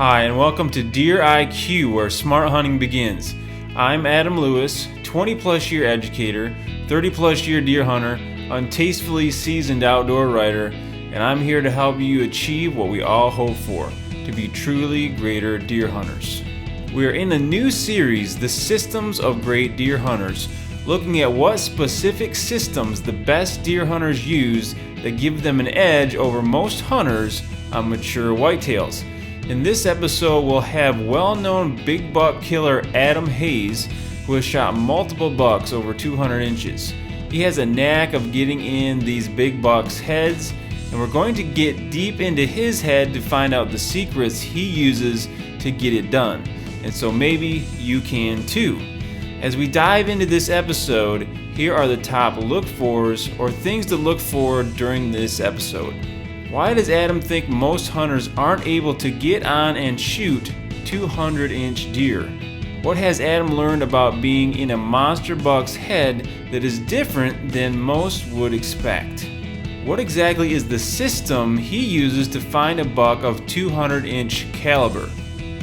Hi, and welcome to Deer IQ, where smart hunting begins. I'm Adam Lewis, 20-plus year educator, 30-plus year deer hunter, untastefully seasoned outdoor writer, and I'm here to help you achieve what we all hope for, to be truly greater deer hunters. We are in a new series, The Systems of Great Deer Hunters, looking at what specific systems the best deer hunters use that give them an edge over most hunters on mature whitetails. In this episode, we'll have well-known big buck killer Adam Hayes, who has shot multiple bucks over 200 inches. He has a knack of getting in these big bucks' heads, and we're going to get deep into his head to find out the secrets he uses to get it done. And so maybe you can too. As we dive into this episode, here are the top look-fors or things to look for during this episode. Why does Adam think most hunters aren't able to get on and shoot 200-inch deer? What has Adam learned about being in a monster buck's head that is different than most would expect? What exactly is the system he uses to find a buck of 200-inch caliber?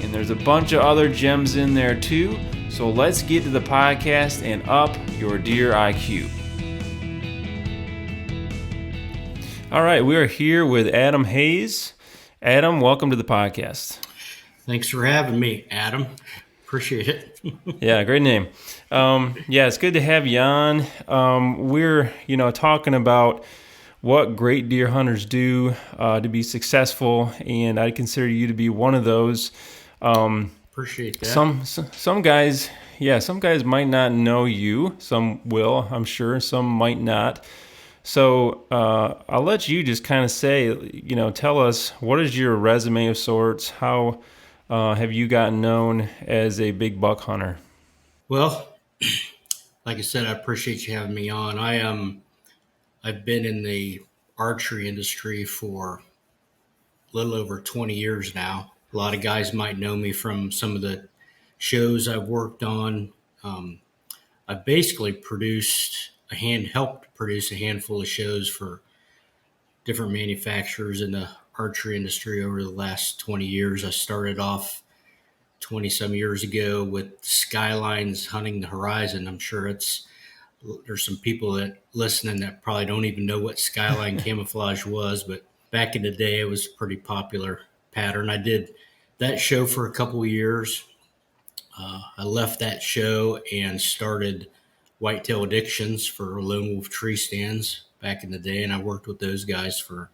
And there's a bunch of other gems in there too, so let's get to the podcast and up your deer IQ. All right, we are here with Adam Hayes. Adam, welcome to the podcast. Thanks for having me, Adam. Appreciate it. Yeah, great name. It's good to have you on. We're, talking about what great deer hunters do to be successful, and I consider you to be one of those. Appreciate that. Some guys might not know you. Some will, I'm sure. Some might not. So I'll let you just kind of say, tell us, what is your resume of sorts? How have you gotten known as a big buck hunter? Well, like I said, I appreciate you having me on. I've been in the archery industry for a little over 20 years now. A lot of guys might know me from some of the shows I've worked on. I've basically helped produce a handful of shows for different manufacturers in the archery industry over the last 20 years. I started off 20 some years ago with Skylines Hunting the Horizon. I'm sure there's some people that listening that probably don't even know what skyline camouflage was, but back in the day, it was a pretty popular pattern. I did that show for a couple of years. I left that show and started Whitetail Addictions for Lone Wolf Tree Stands back in the day, and I worked with those guys for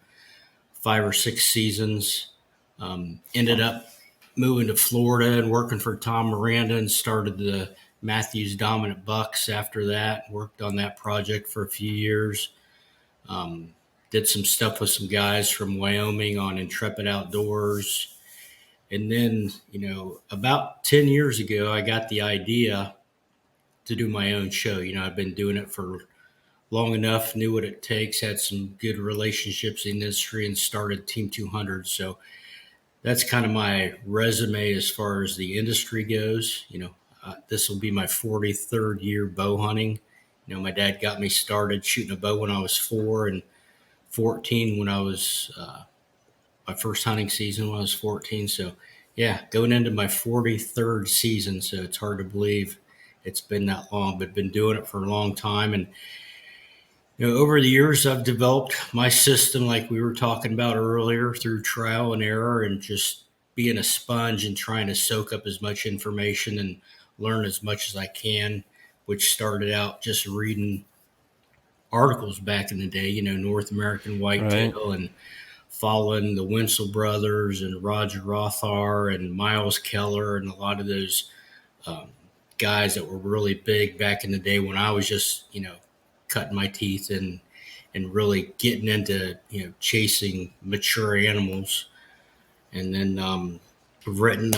5 or 6 seasons. Ended up moving to Florida and working for Tom Miranda and started the Matthews Dominant Bucks after that. Worked on that project for a few years. Did some stuff with some guys from Wyoming on Intrepid Outdoors. And then, about 10 years ago, I got the idea to do my own show. I've been doing it for long enough, knew what it takes, had some good relationships in the industry, and started Team 200. So that's kind of my resume as far as the industry goes. This will be my 43rd year bow hunting. My dad got me started shooting a bow when I was 4 and 14 when I was my first hunting season when I was 14. So yeah, going into my 43rd season. So it's hard to believe it's been that long, but been doing it for a long time. And, over the years, I've developed my system like we were talking about earlier through trial and error and just being a sponge and trying to soak up as much information and learn as much as I can, which started out just reading articles back in the day, North American Whitetail, right, and following the Winsel brothers and Roger Rothar and Miles Keller and a lot of those guys that were really big back in the day when I was just, cutting my teeth and really getting into, chasing mature animals. And then I've written,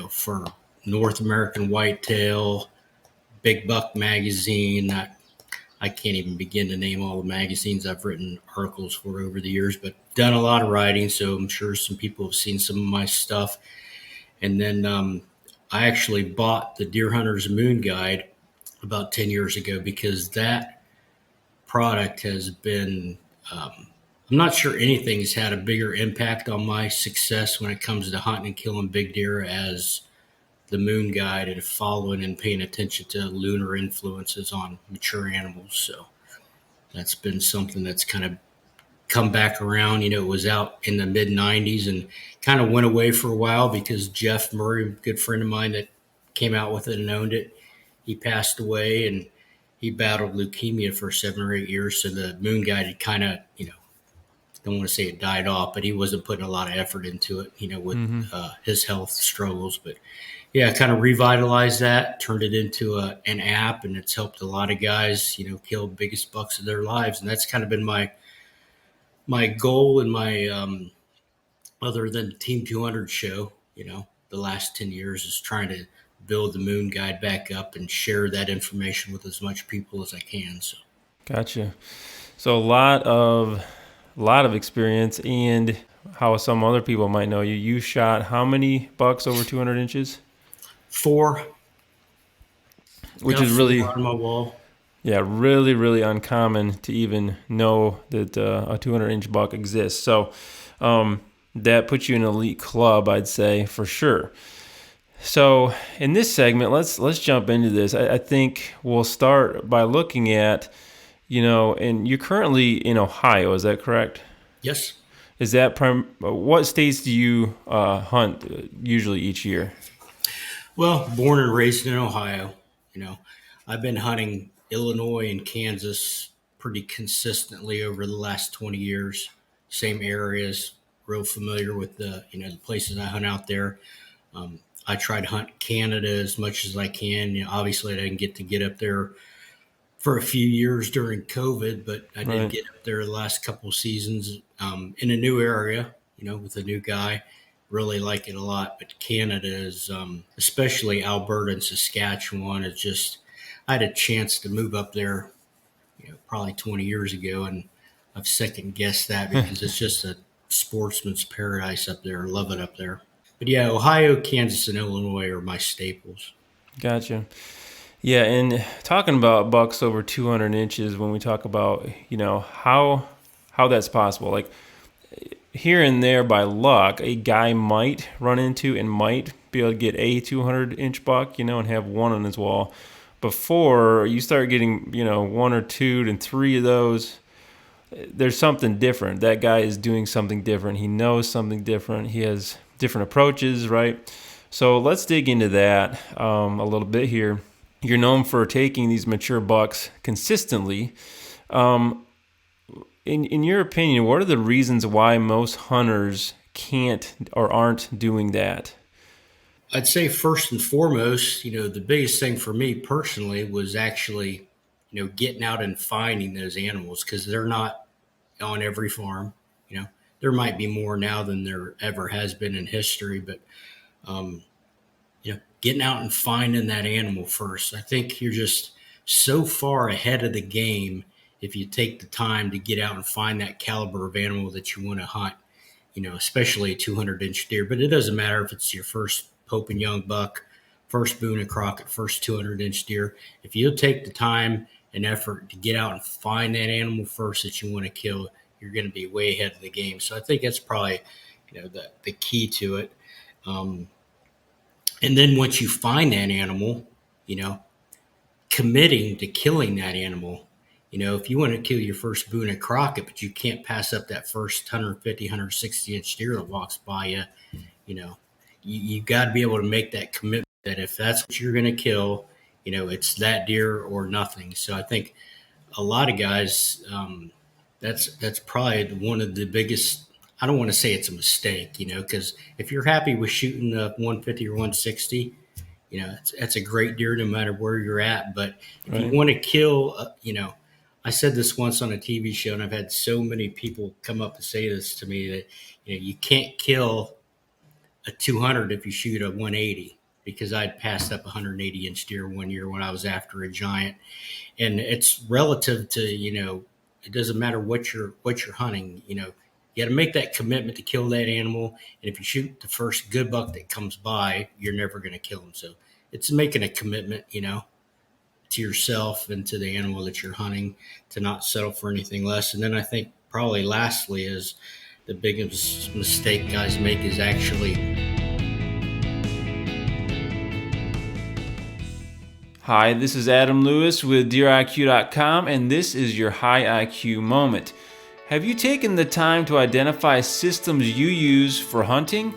for North American Whitetail, Big Buck Magazine. I can't even begin to name all the magazines I've written articles for over the years, but done a lot of writing. So I'm sure some people have seen some of my stuff. And then I actually bought the Deer Hunter's Moon Guide about 10 years ago because that product has been I'm not sure anything has had a bigger impact on my success when it comes to hunting and killing big deer as the moon guide and following and paying attention to lunar influences on mature animals. So that's been something that's kind of come back around. It was out in the mid 90s and kind of went away for a while because Jeff Murray, a good friend of mine that came out with it and owned it, he passed away and he battled leukemia for 7 or 8 years. So the moon guide had kind of, don't want to say it died off, but he wasn't putting a lot of effort into it, with Mm-hmm. his health struggles. But yeah, kind of revitalized that, turned it into an app, and it's helped a lot of guys, kill biggest bucks of their lives. And that's kind of been my goal and my other than the Team 200 show, the last 10 years is trying to build the moon guide back up and share that information with as much people as I can. So Gotcha. So a lot of experience, and how some other people might know you. You shot how many bucks over 200 inches? 4, Which got is 4 really, on my wall. yeah, really, really uncommon to even know that a 200-inch buck exists. So that puts you in an elite club, I'd say, for sure. So in this segment, let's jump into this. I think we'll start by looking at, and you're currently in Ohio, is that correct? Yes. Is that what states do you hunt usually each year? Well, born and raised in Ohio, I've been hunting Illinois and Kansas pretty consistently over the last 20 years. Same areas, real familiar with the places I hunt out there. I try to hunt Canada as much as I can. Obviously, I didn't get up there for a few years during COVID, but I did Right. get up there the last couple of seasons in a new area, with a new guy. Really like it a lot. But Canada is, especially Alberta and Saskatchewan, is just, I had a chance to move up there, probably 20 years ago, and I've second guessed that because it's just a sportsman's paradise up there. I love it up there. But yeah, Ohio, Kansas, and Illinois are my staples. Gotcha. Yeah, and talking about bucks over 200 inches, when we talk about, how that's possible, like here and there by luck, a guy might run into and might be able to get a 200-inch buck, and have one on his wall. Before you start getting, one or two and three of those, there's something different. That guy is doing something different. He knows something different. He has different approaches, right? So let's dig into that a little bit here. You're known for taking these mature bucks consistently. In your opinion, what are the reasons why most hunters can't or aren't doing that? I'd say first and foremost, the biggest thing for me personally was actually, getting out and finding those animals because they're not on every farm. There might be more now than there ever has been in history, but um, getting out and finding that animal first. I think you're just so far ahead of the game if you take the time to get out and find that caliber of animal that you want to hunt, especially a 200-inch deer. But it doesn't matter if it's your first Pope and Young buck, first Boone and Crockett, first 200-inch deer. If you'll take the time and effort to get out and find that animal first that you want to kill, you're going to be way ahead of the game. So I think that's probably, the key to it. And then once you find that animal, you know, committing to killing that animal. If you want to kill your first Boone and Crockett, but you can't pass up that first 150, 160-inch deer that walks by you, you got to be able to make that commitment that if that's what you're going to kill, it's that deer or nothing. So I think a lot of guys, that's probably one of the biggest. I don't want to say it's a mistake, because if you're happy with shooting a 150 or 160, that's a great deer no matter where you're at. But if you Right. want to kill, I said this once on a TV show, and I've had so many people come up and say this to me that you can't kill a 200 if you shoot a 180, because I'd passed up a 180-inch deer one year when I was after a giant. And it's relative to, it doesn't matter what you're hunting. You got to make that commitment to kill that animal. And if you shoot the first good buck that comes by, you're never going to kill him. So it's making a commitment, to yourself and to the animal that you're hunting, to not settle for anything less. And then I think probably lastly is the biggest mistake guys make is actually. Hi, this is Adam Lewis with DeerIQ.com, and this is your High IQ Moment. Have you taken the time to identify systems you use for hunting?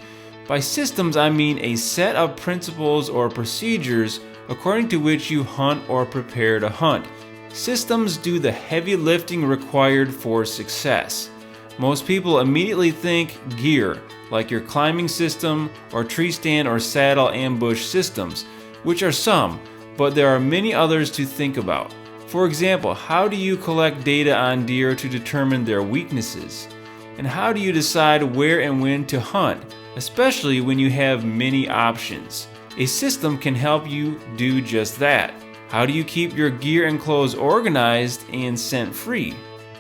By systems, I mean a set of principles or procedures according to which you hunt or prepare to hunt. Systems do the heavy lifting required for success. Most people immediately think gear, like your climbing system or tree stand or saddle ambush systems, which are some, but there are many others to think about. For example, how do you collect data on deer to determine their weaknesses? And how do you decide where and when to hunt, especially when you have many options? A system can help you do just that. How do you keep your gear and clothes organized and scent free?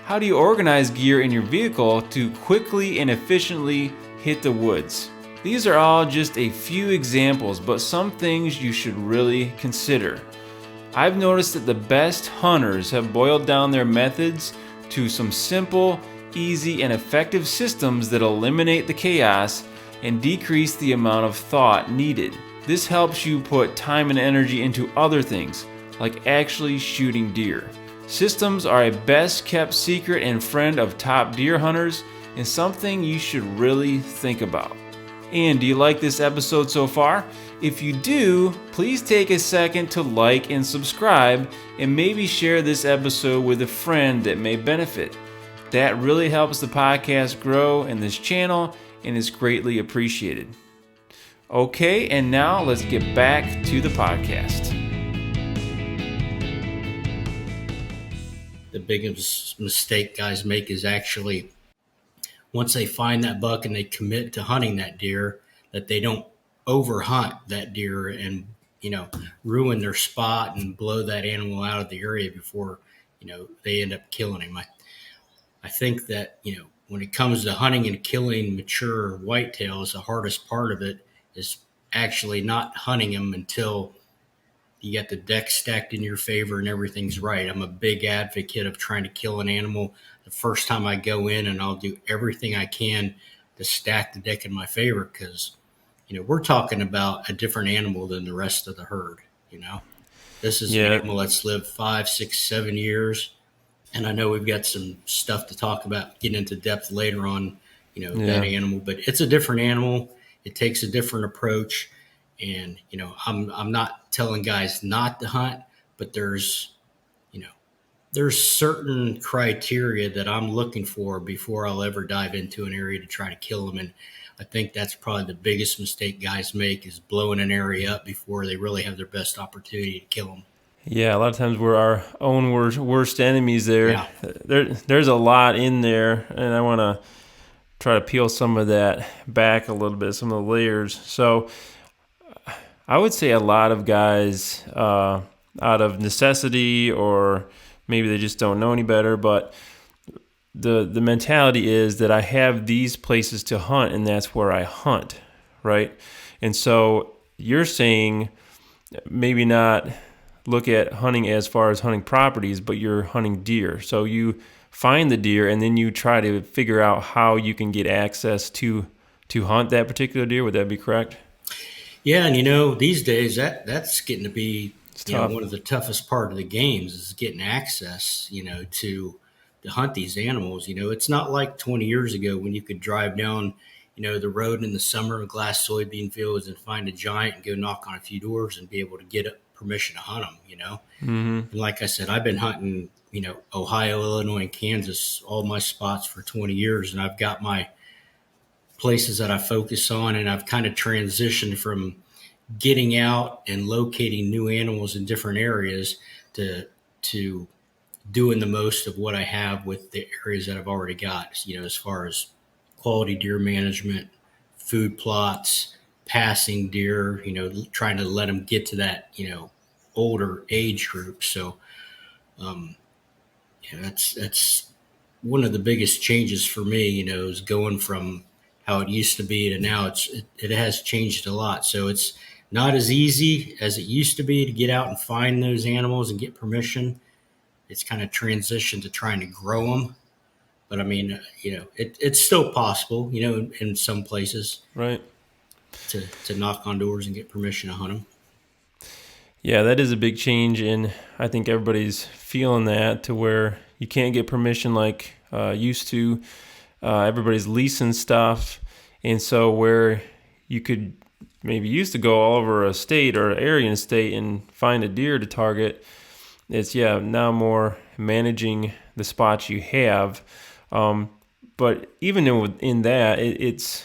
How do you organize gear in your vehicle to quickly and efficiently hit the woods? These are all just a few examples, but some things you should really consider. I've noticed that the best hunters have boiled down their methods to some simple, easy, and effective systems that eliminate the chaos and decrease the amount of thought needed. This helps you put time and energy into other things, like actually shooting deer. Systems are a best kept secret and friend of top deer hunters, and something you should really think about. And do you like this episode so far? If you do, please take a second to like and subscribe, and maybe share this episode with a friend that may benefit. That really helps the podcast grow and this channel, and is greatly appreciated. Okay, and now let's get back to the podcast. The biggest mistake guys make is actually once they find that buck and they commit to hunting that deer, that they don't overhunt that deer and, ruin their spot and blow that animal out of the area before, they end up killing him. I think that, when it comes to hunting and killing mature whitetails, the hardest part of it is actually not hunting them until you got the deck stacked in your favor and everything's right. I'm a big advocate of trying to kill an animal the first time I go in, and I'll do everything I can to stack the deck in my favor because, we're talking about a different animal than the rest of the herd. This is an animal that's lived 5, 6, 7 years. And I know we've got some stuff to talk about, getting into depth later on, that animal, but it's a different animal. It takes a different approach. And, I'm not telling guys not to hunt, but there's certain criteria that I'm looking for before I'll ever dive into an area to try to kill them. And I think that's probably the biggest mistake guys make is blowing an area up before they really have their best opportunity to kill them. Yeah, a lot of times we're our own worst enemies there. Yeah. There's a lot in there, and I want to try to peel some of that back a little bit, some of the layers. So I would say a lot of guys, out of necessity, or maybe they just don't know any better, but the mentality is that I have these places to hunt, and that's where I hunt, right? And so you're saying maybe not look at hunting as far as hunting properties, but you're hunting deer. So you find the deer, and then you try to figure out how you can get access to hunt that particular deer. Would that be correct? Yeah, and these days that's getting to be one of the toughest part of the games is getting access, to hunt these animals. It's not like 20 years ago when you could drive down, the road in the summer of glass soybean fields and find a giant and go knock on a few doors and be able to get permission to hunt them, Mm-hmm. And like I said, I've been hunting, Ohio, Illinois, and Kansas, all my spots for 20 years, and I've got my places that I focus on, and I've kind of transitioned from getting out and locating new animals in different areas to doing the most of what I have with the areas that I've already got, as far as quality deer management, food plots, passing deer, trying to let them get to that, older age group. So, that's one of the biggest changes for me, is going from how it used to be to now. It has changed a lot. So it's not as easy as it used to be to get out and find those animals and get permission. It's kind of transitioned to trying to grow them But I mean, it's still possible, in some places Right. to knock on doors and get permission to hunt them. Yeah, that is a big change, and I think everybody's feeling that to where you can't get permission like used to. Everybody's leasing stuff, and so where you could maybe used to go all over a state or area in a state and find a deer to target, it's now more managing the spots you have. But even in that, it's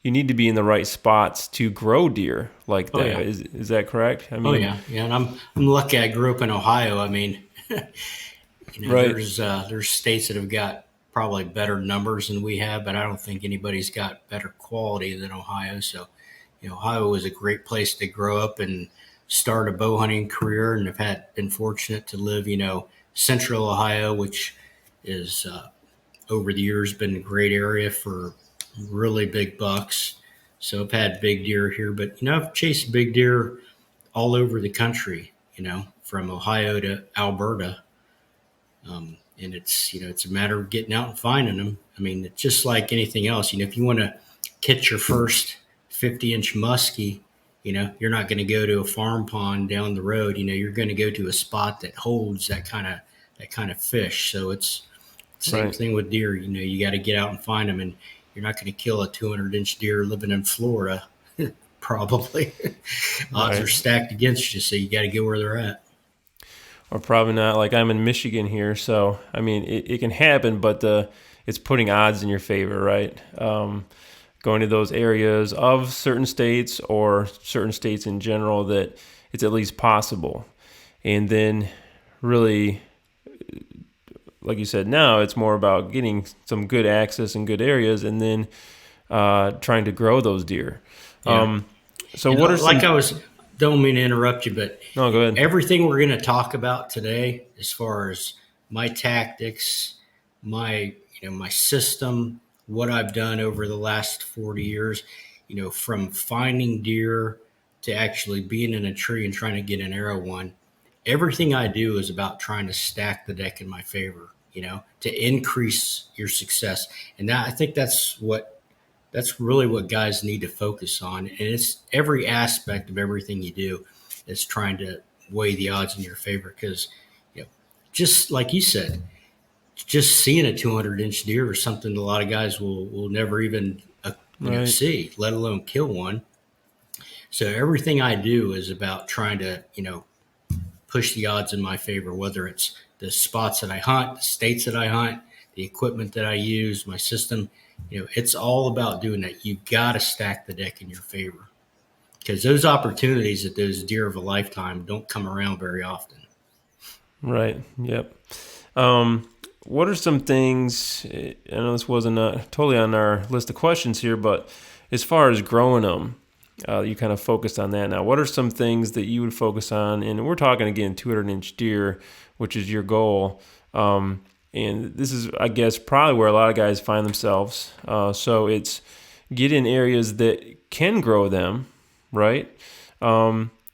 you need to be in the right spots to grow deer like Oh that. yeah. Is that correct? I Oh mean, yeah. Yeah. And I'm lucky I grew up in Ohio. I mean, right, there's states that have got probably better numbers than we have, but I don't think anybody's got better quality than Ohio. So, Ohio was a great place to grow up and start a bow hunting career, and have been fortunate to live, central Ohio, which is over the years been a great area for really big bucks. So I've had big deer here, but I've chased big deer all over the country, from Ohio to Alberta. And it's a matter of getting out and finding them. I mean, it's just like anything else. If you want to catch your first 50-inch muskie, you're not going to go to a farm pond down the road. You're going to go to a spot that holds that kind of fish. So it's the same right, thing with deer. You got to get out and find them, and you're not going to kill a 200-inch deer living in Florida. Probably, odds are right. stacked against you. So you got to go where they're at. Or probably not. Like I'm in Michigan here, so I mean it can happen, but it's putting odds in your favor, right? Going to those areas of certain states or certain states in general that it's at least possible, and then really, like you said, now it's more about getting some good access in good areas, and then trying to grow those deer. Yeah. So And what are like some? don't mean to interrupt you, but No, go ahead. everything we're going to talk about today, as far as my tactics, my system, what I've done over the last 40 years, from finding deer to actually being in a tree and trying to get an arrow one, everything I do is about trying to stack the deck in my favor, to increase your success. And I think that's really what guys need to focus on. And it's every aspect of everything you do is trying to weigh the odds in your favor. Because, just like you said, just seeing a 200-inch deer is something a lot of guys will never even Right, see, let alone kill one. So everything I do is about trying to push the odds in my favor, whether it's the spots that I hunt, the states that I hunt, the equipment that I use, my system. It's all about doing that. You got to stack the deck in your favor, because those opportunities at those deer of a lifetime don't come around very often. right, yep. What are some things? I know this wasn't totally on our list of questions here, but as far as growing them, you kind of focused on that. Now, what are some things that you would focus on? And we're talking again, 200-inch deer, which is your goal. And this is, I guess, probably where a lot of guys find themselves. So it's get in areas that can grow them, right?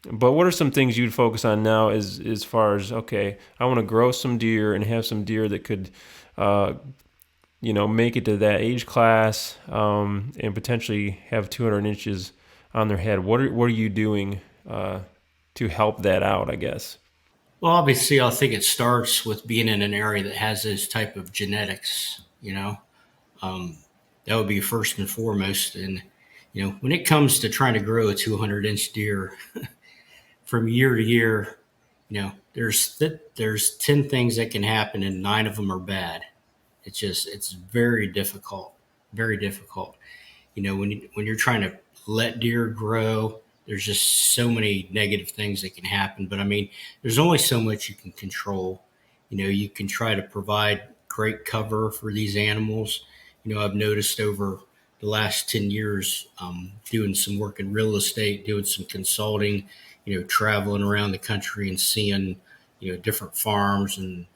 But what are some things you'd focus on now as far as, okay, I want to grow some deer and have some deer that could, make it to that age class, and potentially have 200 inches on their head. What are you doing to help that out, I guess? Well, obviously, I think it starts with being in an area that has those type of genetics. That would be first and foremost. And when it comes to trying to grow a 200-inch deer from year to year, there's 10 things that can happen, and 9 of them are bad. It's very difficult, very difficult. When you're trying to let deer grow, there's just so many negative things that can happen. But I mean, there's only so much you can control. You can try to provide great cover for these animals. I've noticed over the last 10 years, doing some work in real estate, doing some consulting, traveling around the country and seeing, different farms and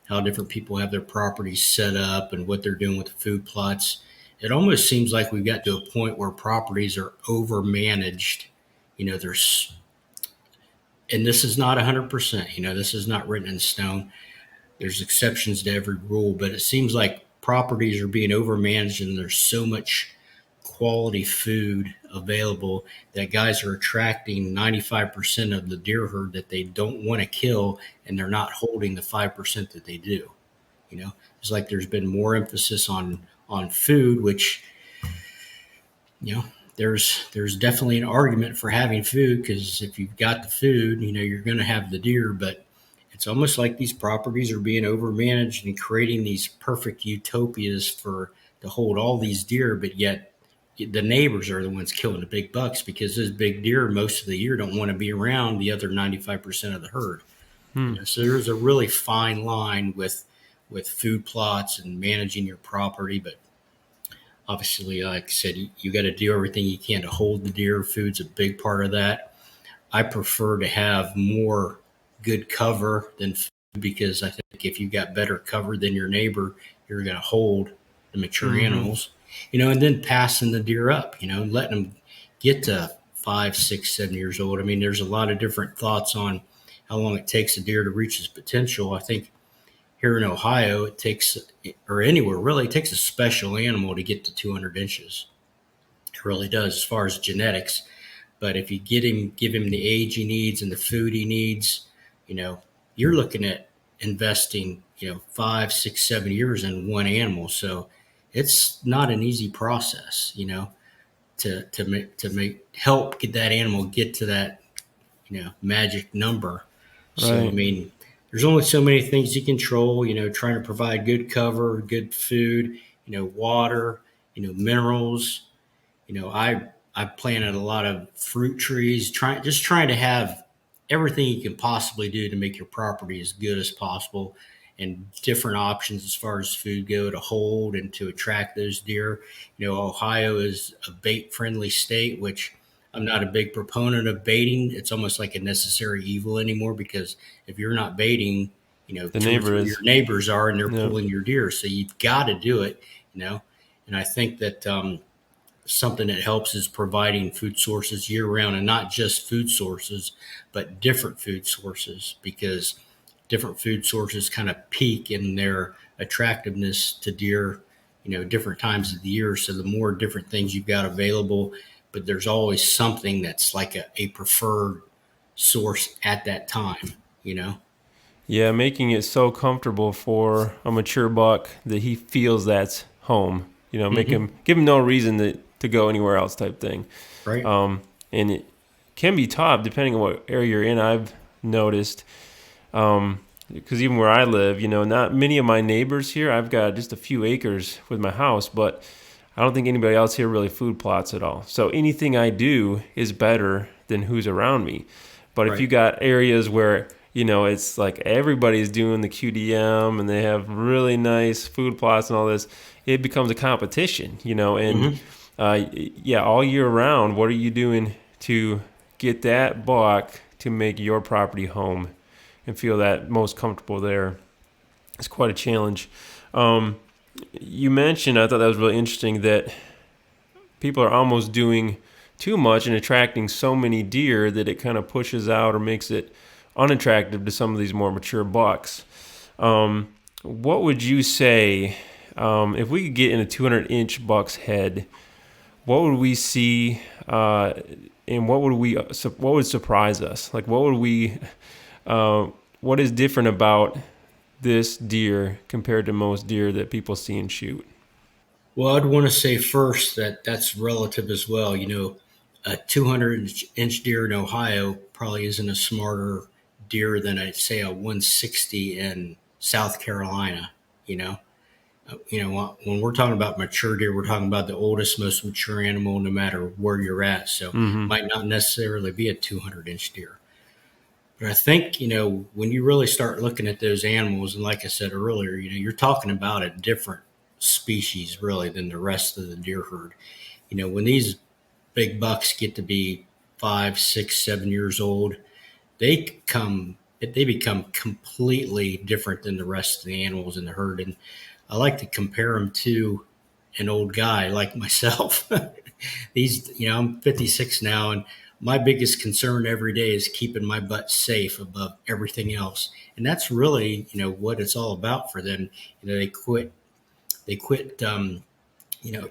how different people have their properties set up and what they're doing with the food plots. It almost seems like we've got to a point where properties are over managed. There's, and this is not 100%, this is not written in stone. There's exceptions to every rule, but it seems like properties are being overmanaged and there's so much quality food available that guys are attracting 95% of the deer herd that they don't want to kill, and they're not holding the 5% that they do. It's like there's been more emphasis on food, which, you know, there's definitely an argument for having food, because if you've got the food, you're going to have the deer. But it's almost like these properties are being overmanaged and creating these perfect utopias for to hold all these deer, but yet the neighbors are the ones killing the big bucks, because those big deer most of the year don't want to be around the other 95% of the herd. Hmm. So there's a really fine line with food plots and managing your property. But obviously, like I said, you got to do everything you can to hold the deer. Food's a big part of that. I prefer to have more good cover than food, because I think if you got better cover than your neighbor, you're going to hold the mature Mm-hmm. animals. And then passing the deer up, letting them get to 5, 6, 7 years old. I mean, there's a lot of different thoughts on how long it takes a deer to reach its potential. I think here in Ohio, it takes, or anywhere really, it takes a special animal to get to 200 inches. It really does, as far as genetics. But if you give him the age he needs and the food he needs, you know, you're looking at investing, 5, 6, 7 years in one animal. So it's not an easy process, to make help get that animal get to that, magic number. So I Right. mean, there's only so many things you control. Trying to provide good cover, good food, water, minerals. I planted a lot of fruit trees, trying to have everything you can possibly do to make your property as good as possible, and different options as far as food go to hold and to attract those deer. Ohio is a bait friendly state, which I'm not a big proponent of baiting. It's almost like a necessary evil anymore, because if you're not baiting, The two or neighbor three of your is. neighbors are, and they're Yep. pulling your deer. So you've got to do it, and I think that something that helps is providing food sources year round, and not just food sources, but different food sources, because different food sources kind of peak in their attractiveness to deer, different times of the year. So the more different things you've got available, but there's always something that's like a preferred source at that time, you know? Yeah, making it so comfortable for a mature buck that he feels that's home. Make Mm-hmm. him give him no reason to go anywhere else type thing. Right. And it can be tough depending on what area you're in. I've noticed because even where I live, not many of my neighbors here. I've got just a few acres with my house, but I don't think anybody else here really food plots at all. So anything I do is better than who's around me. But if you Right. got areas where it's like everybody's doing the QDM and they have really nice food plots and all this, it becomes a competition. And Mm-hmm. yeah, all year round, what are you doing to get that buck to make your property home and feel that most comfortable there? It's quite a challenge. Um, you mentioned, I thought that was really interesting, that people are almost doing too much and attracting so many deer that it kind of pushes out or makes it unattractive to some of these more mature bucks. What would you say if we could get in a 200-inch buck's head? What would we see, and what would surprise us? Like, what is different about this deer compared to most deer that people see and shoot? Well, I'd want to say first that that's relative as well. A 200-inch deer in Ohio probably isn't a smarter deer than I'd say a 160 in South Carolina. When we're talking about mature deer, we're talking about the oldest, most mature animal, no matter where you're at. So, Mm-hmm. might not necessarily be a 200-inch deer. But I think, when you really start looking at those animals, and like I said earlier, you're talking about a different species really than the rest of the deer herd. When these big bucks get to be 5, 6, 7 years old, they become completely different than the rest of the animals in the herd. And I like to compare them to an old guy like myself. I'm 56 now, and my biggest concern every day is keeping my butt safe above everything else. And that's really, what it's all about for them. They quit They quit,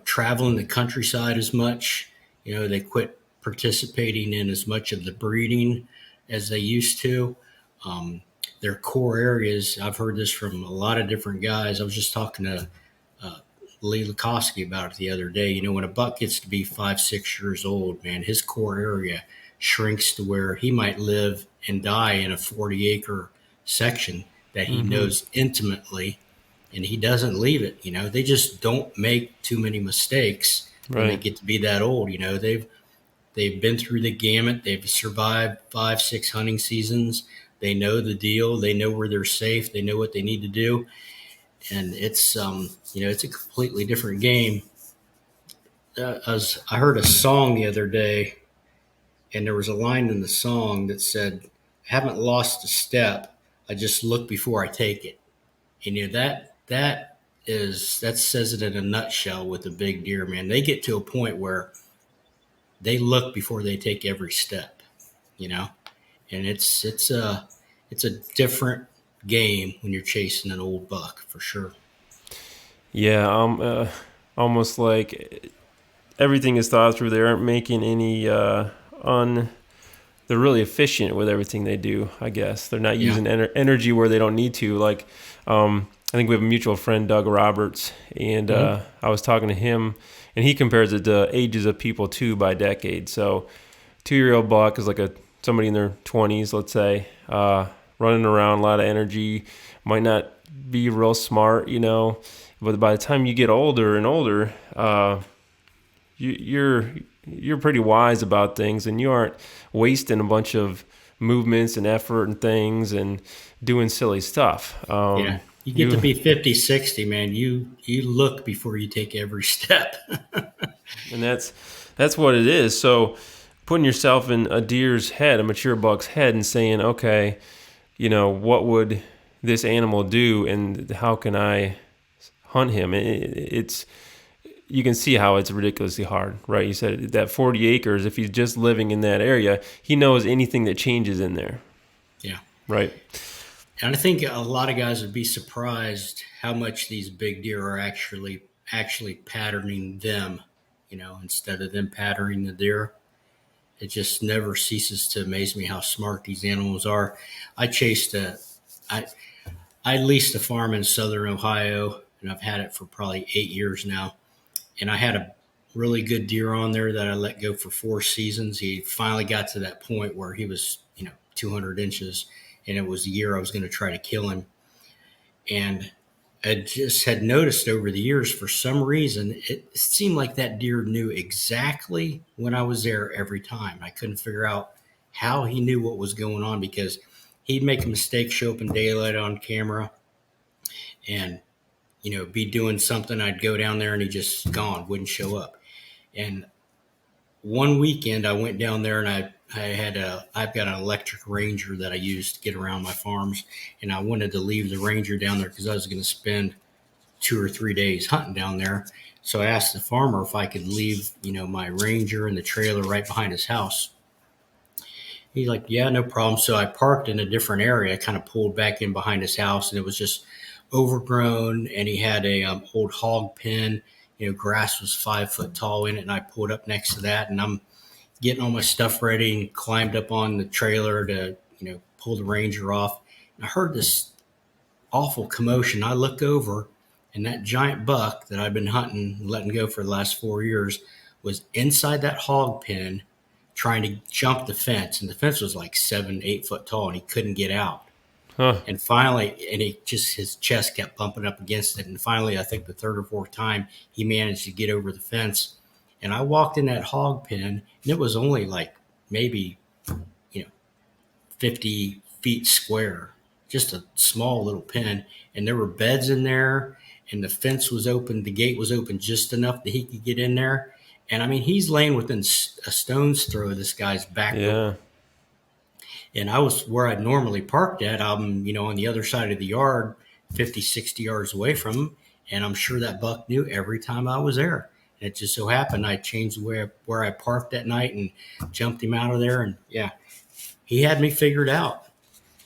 traveling the countryside as much. They quit participating in as much of the breeding as they used to. Um, their core areas, I've heard this from a lot of different guys. I was just talking to uh, Lee Lukowski about it the other day. When a buck gets to be 5, 6 years old, man, his core area shrinks to where he might live and die in a 40-acre section that he Mm-hmm. knows intimately, and he doesn't leave it. They just don't make too many mistakes when they Right. get to be that old. They've been through the gamut. They've survived 5, 6 hunting seasons. They know the deal. They know where they're safe. They know what they need to do, and it's a completely different game. I heard a song the other day, and there was a line in the song that said, "I haven't lost a step. I just look before I take it." And that says it in a nutshell with the big deer, man. They get to a point where they look before they take every step, you know, and it's a different game when you're chasing an old buck for sure. Yeah. Almost like everything is thought through. They aren't making any un. They're really efficient with everything they do. I guess they're not Yeah. using energy where they don't need to. Like, I think we have a mutual friend, Doug Roberts, and Hmm. I was talking to him, and he compares it to ages of people too by decade. So, 2-year-old buck is like somebody in their 20s, let's say, running around, a lot of energy, might not be real smart, but by the time you get older and older, you're pretty wise about things, and you aren't wasting a bunch of movements and effort and things and doing silly stuff. Yeah. You get to You be 50, 60, man. You look before you take every step. and that's what it is. So putting yourself in a deer's head, a mature buck's head, and saying, okay, what would this animal do, and how can I hunt him? It's you can see how it's ridiculously hard, right? You said that 40 acres, if he's just living in that area, he knows anything that changes in there, Yeah. right? And I think a lot of guys would be surprised how much these big deer are actually patterning them, instead of them patterning the deer. It just never ceases to amaze me how smart these animals are. I chased a I I leased a farm in southern Ohio, and I've had it for probably 8 years now. And I had a really good deer on there that I let go for 4 seasons. He finally got to that point where he was, 200 inches, and it was the year I was going to try to kill him. And I just had noticed over the years, for some reason, it seemed like that deer knew exactly when I was there every time. I couldn't figure out how he knew what was going on, because he'd make a mistake, show up in daylight on camera, and be doing something. I'd go down there and he just gone, wouldn't show up. And one weekend I went down there, and I've got an electric Ranger that I use to get around my farms, and I wanted to leave the Ranger down there because I was going to spend 2 or 3 days hunting down there. So I asked the farmer if I could leave, my Ranger in the trailer right behind his house. He's like, yeah, no problem. So I parked in a different area, kind of pulled back in behind his house, and it was just overgrown. And he had a old hog pen. Grass was 5 foot tall in it, and I pulled up next to that, and I'm getting all my stuff ready and climbed up on the trailer to, pull the Ranger off. And I heard this awful commotion. I look over, and that giant buck that I've been hunting, letting go for the last 4 years, was inside that hog pen trying to jump the fence. And the fence was like 7, 8 foot tall, and he couldn't get out. Huh. And finally, his chest kept bumping up against it. And finally, I think the third or fourth time, he managed to get over the fence. And I walked in that hog pen, and it was only like maybe, you know, 50 feet square, just a small little pen. And there were beds in there, and the fence was open. The gate was open just enough that he could get in there. And I mean, he's laying within a stone's throw of this guy's back door. Yeah. And I was where I'd normally parked at. I'm, on the other side of the yard, 50, 60 yards away from him. And I'm sure that buck knew every time I was there. And it just so happened I changed where I parked that night and jumped him out of there. And yeah, he had me figured out.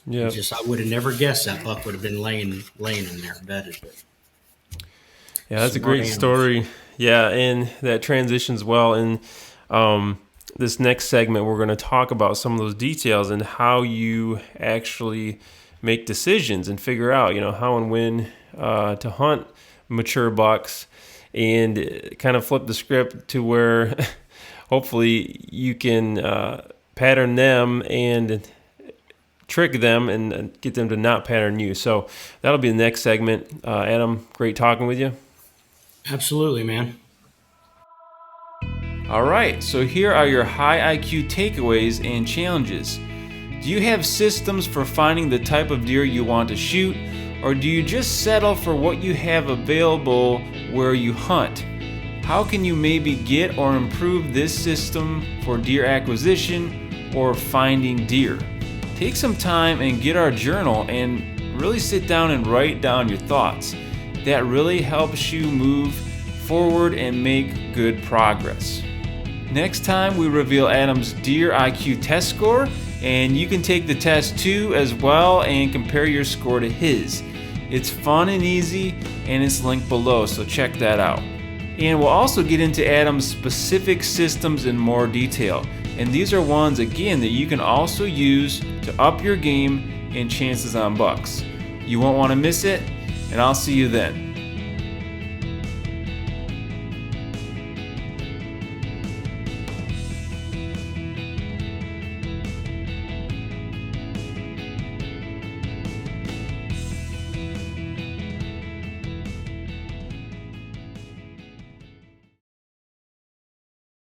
Yeah. I would have never guessed that buck would have been laying in there bedded. Yeah, that's a Smart great animals. story. Yeah, and that transitions well. In this next segment, we're going to talk about some of those details and how you actually make decisions and figure out, how and when to hunt mature bucks, and kind of flip the script to where hopefully you can pattern them and trick them and get them to not pattern you. So that'll be the next segment. Adam, great talking with you. Absolutely, man. All right, so here are your high IQ takeaways and challenges. Do you have systems for finding the type of deer you want to shoot, or do you just settle for what you have available where you hunt? How can you maybe get or improve this system for deer acquisition or finding deer? Take some time and get our journal and really sit down and write down your thoughts. That really helps you move forward and make good progress. Next time we reveal Adam's Deer IQ test score, and you can take the test too as well and compare your score to his. It's fun and easy, and it's linked below, so check that out. And we'll also get into Adam's specific systems in more detail. And these are ones, again, that you can also use to up your game and chances on bucks. You won't want to miss it, and I'll see you then.